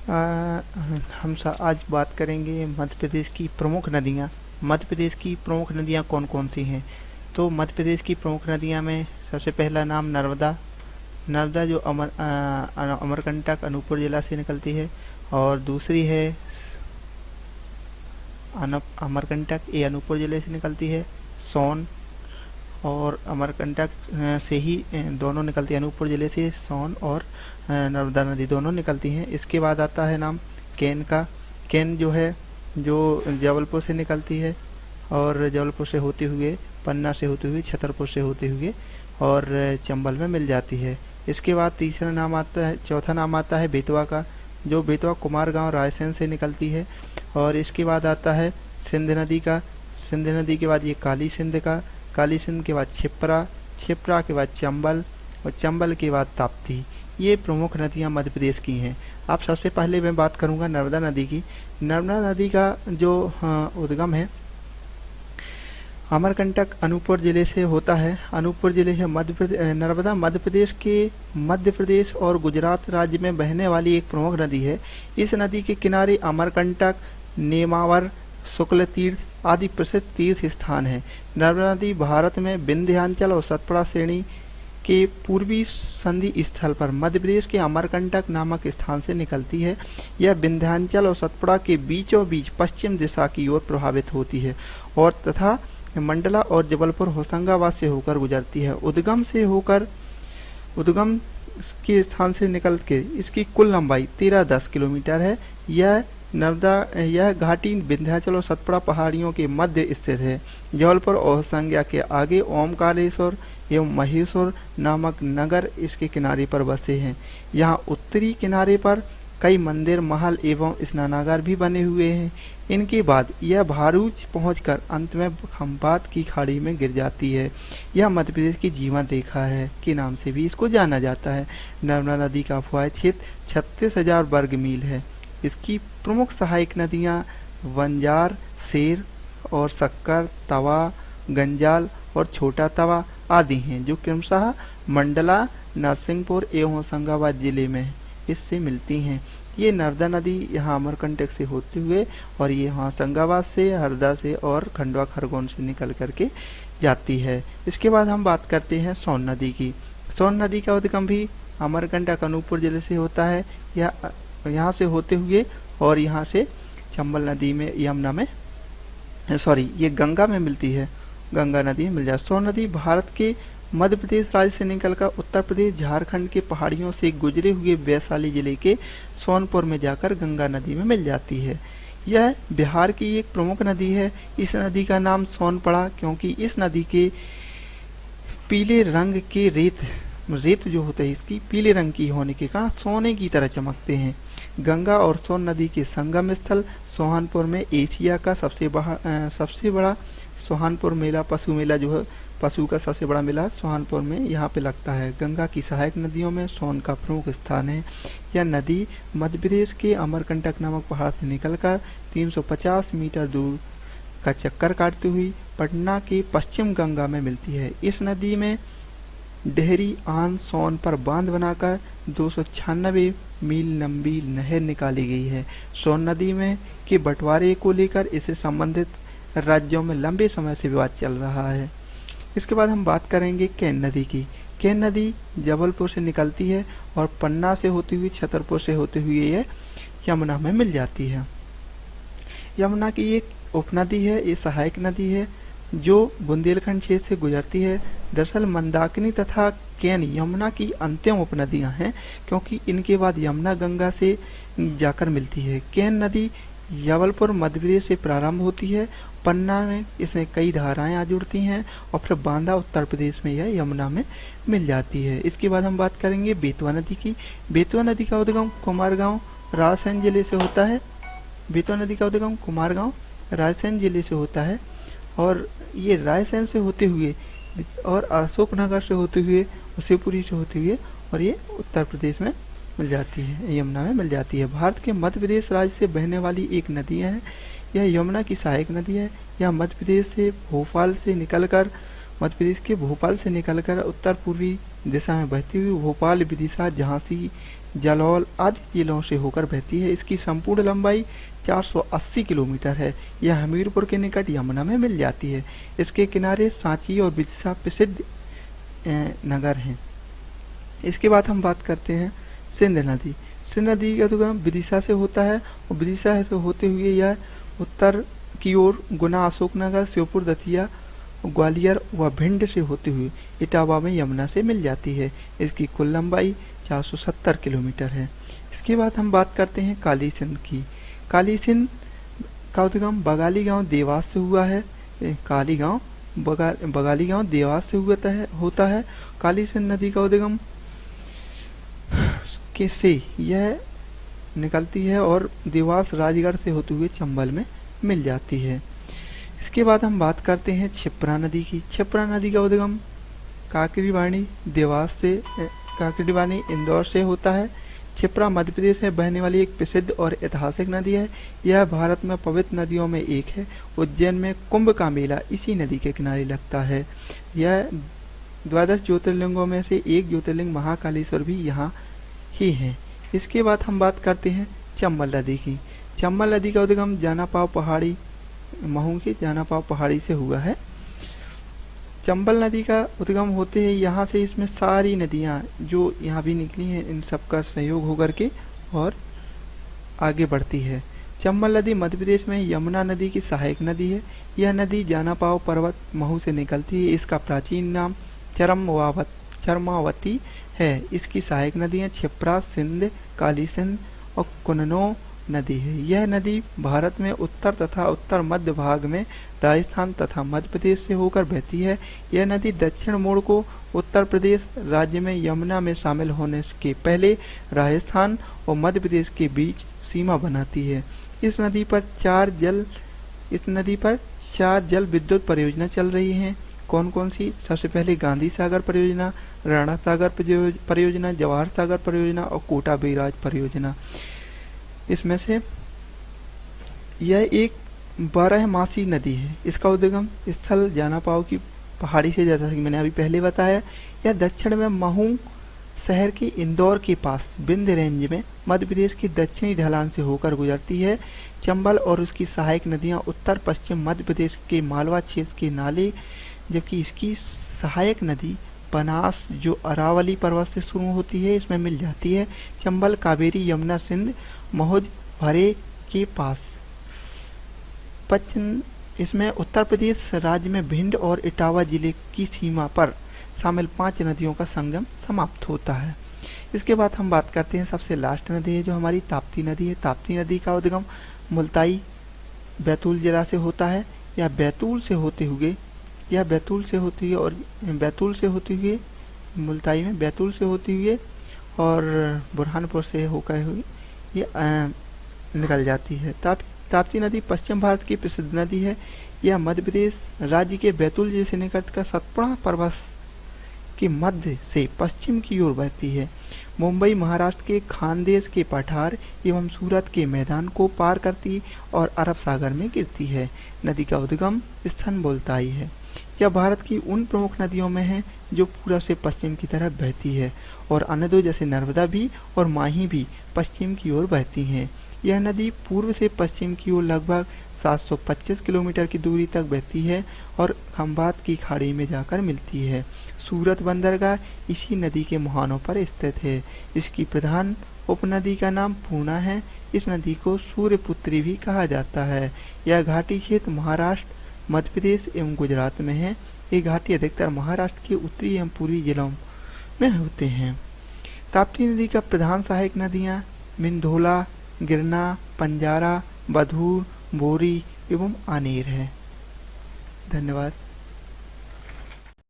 आ, आज बात करेंगे मध्य प्रदेश की प्रमुख नदियाँ। मध्य प्रदेश की प्रमुख नदियाँ कौन कौन सी हैं? तो मध्य प्रदेश की प्रमुख नदियाँ में सबसे पहला नाम नर्मदा। नर्मदा जो अमरकंटक अनूपपुर जिला से निकलती है। और दूसरी है अमरकंटक, ये अनूपपुर जिले से निकलती है। सोन और अमरकंटक से ही दोनों निकलती है, अनूपपुर जिले से सोन और नर्मदा नदी दोनों निकलती हैं। इसके बाद आता है नाम केन का। केन जो है जो जबलपुर से निकलती है और जबलपुर से होते हुए, पन्ना से होते हुए, छतरपुर से होते हुए और चंबल में मिल जाती है। इसके बाद तीसरा नाम आता है, चौथा नाम आता है बेतवा का, जो बेतवा कुमारगांव रायसेन से निकलती है। और इसके बाद आता है सिंध नदी का। सिंध नदी के बाद ये काली सिंध का, काली सिंध के बाद छिप्रा, छिप्रा के बाद चंबल और चंबल के बाद ताप्ती। ये प्रमुख नदियां मध्य प्रदेश की हैं। अब सबसे पहले मैं बात करूंगा नर्मदा नदी की। नर्मदा नदी का जो उद्गम है अमरकंटक अनूपपुर जिले से होता है। अनूपपुर जिले से नर्मदा मध्य प्रदेश के मध्य प्रदेश और गुजरात राज्य में बहने वाली एक प्रमुख नदी है। इस नदी के किनारे अमरकंटक, नेमावर, शुक्ल तीर्थ आदि प्रसिद्ध तीर्थ स्थान है। नर्मदा नदी भारत में विंध्याचल और सतपुड़ा श्रेणी के पूर्वी संधि स्थल पर मध्य प्रदेश के अमरकंटक नामक स्थान से निकलती है। यह विंध्याचल और सतपुड़ा के बीचों बीच पश्चिम दिशा की ओर प्रभावित होती है और तथा मंडला और जबलपुर होशंगाबाद से होकर गुजरती है। उद्गम के स्थान से निकल के इसकी कुल लंबाई 13-10 किलोमीटर है। यह घाटी विंध्याचल और सतपुड़ा पहाड़ियों के मध्य स्थित है। जबलपुर और होशंगा के आगे ओमकारेश्वर एवं महेश्वर नामक नगर इसके किनारे पर बसे हैं। यहाँ उत्तरी किनारे पर कई मंदिर, महल एवं स्नानागार भी बने हुए हैं। इनके बाद यह भारूच पहुंचकर अंत में खंभात की खाड़ी में गिर जाती है। यह मध्य प्रदेश की जीवन रेखा है के नाम से भी इसको जाना जाता है। नर्मदा नदी का अफवाह क्षेत्र 36,000 वर्ग मील है। इसकी प्रमुख सहायक नदियां वंजार, सेर और शक्कर, तवा, गंजाल और छोटा तवा आदि हैं, जो क्रमशः मंडला, नरसिंहपुर एवं होशंगाबाद जिले में इससे मिलती हैं। ये नर्मदा नदी यहाँ अमरकंटक से होते हुए और ये यहाँ होशंगाबाद से, हरदा से और खंडवा खरगोन से निकल करके जाती है। इसके बाद हम बात करते हैं सोन नदी की। सोन नदी का उद्गम भी अमरकंटक अनूपपुर जिले से होता है। यह यहाँ से होते हुए और यहाँ से चंबल नदी में, यमुना में, ये गंगा में मिलती है, गंगा नदी में मिल जाए। सोन नदी भारत के मध्य प्रदेश राज्य से निकलकर उत्तर प्रदेश, झारखंड के पहाड़ियों से गुजरे हुए वैशाली जिले के सोनपुर में जाकर गंगा नदी में मिल जाती है। यह बिहार की एक प्रमुख नदी है। इस नदी का नाम सोन पड़ा क्योंकि इस नदी के पीले रंग के रेत जो होते हैं इसकी पीले रंग की होने के कारण सोने की तरह चमकते हैं। गंगा और सोन नदी के संगम स्थल सोहानपुर में एशिया का सबसे बड़ा सोहानपुर मेला, पशु मेला जो है, पशु का सबसे बड़ा मेला सोहानपुर में यहाँ पे लगता है। गंगा की सहायक नदियों में सोन का प्रमुख स्थान है। यह नदी मध्य प्रदेश के अमरकंटक नामक पहाड़ से निकलकर 350 मीटर दूर का चक्कर काटती हुई पटना के पश्चिम गंगा में मिलती है। इस नदी में डेहरी आन सोन पर बांध बनाकर 296 मील लंबी नहर निकाली गई है। सोन नदी में के बंटवारे को लेकर इसे संबंधित राज्यों में लंबे समय से विवाद चल रहा है। इसके बाद हम बात करेंगे केन नदी की। केन नदी जबलपुर से निकलती है और पन्ना से होती हुई, छतरपुर से होते हुए ये यमुना में मिल जाती है। यमुना की एक उपनदी है, ये सहायक नदी है जो बुंदेलखंड क्षेत्र से गुजरती है। दरअसल मंदाकिनी तथा केन यमुना की अंतिम उपनदियां हैं क्योंकि इनके बाद यमुना गंगा से जाकर मिलती है। केन नदी जबलपुर मध्य प्रदेश से प्रारंभ होती है। पन्ना में इसमें कई धाराएं आ जुड़ती हैं और फिर बांदा उत्तर प्रदेश में यह यमुना में मिल जाती है। इसके बाद हम बात करेंगे बेतवा नदी की। बेतवा नदी का उद्गम कुमारगांव रायसेन जिले से होता है। बेतवा नदी का उद्गम कुमारगांव रायसेन जिले से होता है और ये रायसेन से होते हुए और अशोकनगर से होते हुए, शिवपुरी से होते हुए और ये उत्तर प्रदेश में मिल जाती है, यमुना में मिल जाती है। भारत के मध्य प्रदेश राज्य से बहने वाली एक नदी है। यह यमुना की सहायक नदी है। यह मध्य प्रदेश के भोपाल से निकलकर उत्तर पूर्वी दिशा में बहती हुई भोपाल, विदिशा, झांसी, जालौर आदि जिलों से होकर बहती है। इसकी संपूर्ण लंबाई 480 किलोमीटर है। यह हमीरपुर के निकट यमुना में मिल जाती है। इसके किनारे सांची और विदिशा प्रसिद्ध नगर हैं। इसके बाद हम बात करते हैं सिंध नदी। सिंध नदी का उद्गम विदिशा से होता है और विदिशा से होते हुए यह उत्तर की ओर गुना, अशोकनगर, श्योपुर, दतिया, ग्वालियर व भिंड से होते हुए इटावा में यमुना से मिल जाती है। इसकी कुल लंबाई 470 किलोमीटर है। इसके बाद हम बात करते हैं काली सिंध की। काली सिंध का उद्गम बगाली गांव देवास से हुआ है। बगाली गांव देवास से होता है। काली सिंध नदी का उद्गम से यह निकलती है और देवास राजगढ़ से होते हुए चंबल में मिल जाती है। इसके बाद हम बात करते हैं क्षिप्रा नदी की। क्षिप्रा नदी का उद्गम काकड़ीवाणी इंदौर से होता है। क्षिप्रा मध्य प्रदेश में बहने वाली एक प्रसिद्ध और ऐतिहासिक नदी है। यह भारत में पवित्र नदियों में एक है। उज्जैन में कुंभ का मेला इसी नदी के किनारे लगता है। यह 12 ज्योतिर्लिंगों में से एक ज्योतिर्लिंग महाकालेश्वर भी यहाँ ही है। इसके बाद हम बात करते हैं चंबल नदी की। चंबल नदी का उद्गम जानापाव पहाड़ी, महू की जानापाव पहाड़ी से हुआ है। चंबल नदी का उद्गम होते हैं यहाँ से इसमें सारी नदियाँ जो यहाँ भी निकली हैं इन सब का सहयोग होकर के और आगे बढ़ती है। चंबल नदी मध्य प्रदेश में यमुना नदी की सहायक नदी है। यह नदी जानापाव पर्वत महू से निकलती है। इसका प्राचीन नाम चरमावती है। इसकी सहायक नदियाँ क्षिप्रा, सिंध, काली सिंध और कुन्नो नदी है। यह नदी भारत में उत्तर तथा उत्तर मध्य भाग में राजस्थान तथा मध्य प्रदेश से होकर बहती है। यह नदी दक्षिण मोड़ को उत्तर प्रदेश राज्य में यमुना में शामिल होने के पहले राजस्थान और मध्य प्रदेश के बीच सीमा बनाती है। इस नदी पर चार जल विद्युत परियोजना चल रही हैं। कौन कौन सी? सबसे पहले गांधी सागर परियोजना, राणा सागर परियोजना, जवाहर सागर परियोजना और कोटा बैराज परियोजना। इसमें से यह एक 12मासी नदी है। इसका उद्गम स्थल जानापाव की पहाड़ी से, जैसा कि मैंने अभी पहले बताया। यह दक्षिण में महू शहर के इंदौर के पास विंध्य रेंज में मध्य प्रदेश की दक्षिणी ढलान से होकर गुजरती है। चंबल और उसकी सहायक नदियां उत्तर पश्चिम मध्य प्रदेश के मालवा क्षेत्र के नाले, जबकि इसकी सहायक नदी बनास जो अरावली पर्वत से शुरू होती है इसमें मिल जाती है। चंबल कावेरी यमुना सिंध महोज भरे के पास पश्चिम इसमें उत्तर प्रदेश राज्य में भिंड और इटावा जिले की सीमा पर शामिल 5 नदियों का संगम समाप्त होता है। इसके बाद हम बात करते हैं सबसे लास्ट नदी है जो हमारी ताप्ती नदी है। ताप्ती नदी का उद्गम मुल्ताई बैतूल जिला से होता है। यह बैतूल से होते हुए मुल्ताई में बैतूल से होते हुए और बुरहानपुर से होकर हुई ये निकल जाती है। ताप्ती नदी पश्चिम भारत की प्रसिद्ध नदी है। यह मध्य प्रदेश राज्य के बैतूल जिले से निकट कर सतपुड़ा पर्वत के मध्य से पश्चिम की ओर बहती है। मुंबई महाराष्ट्र के खानदेश के पठार एवं सूरत के मैदान को पार करती और अरब सागर में गिरती है। नदी का उद्गम स्थल मुल्ताई है। यह भारत की उन प्रमुख नदियों में है जो पूर्व से पश्चिम की तरफ बहती है और अन्य दो जैसे नर्मदा भी और माही भी पश्चिम की ओर बहती हैं। यह नदी पूर्व से पश्चिम की ओर लगभग 725 किलोमीटर की दूरी तक बहती है और खंभात की खाड़ी में जाकर मिलती है। सूरत बंदरगाह इसी नदी के मुहानों पर स्थित है। इसकी प्रधान उपनदी का नाम पूर्णा है। इस नदी को सूर्यपुत्री भी कहा जाता है। यह घाटी क्षेत्र महाराष्ट्र, मध्य प्रदेश एवं गुजरात में है। ये घाटी अधिकतर महाराष्ट्र के उत्तरी एवं पूर्वी जिलों में होते हैं। ताप्ती नदी का प्रधान सहायक नदियाँ मिंधोला, गिरना, पंजारा, बधूर, बोरी एवं आनेर है। धन्यवाद।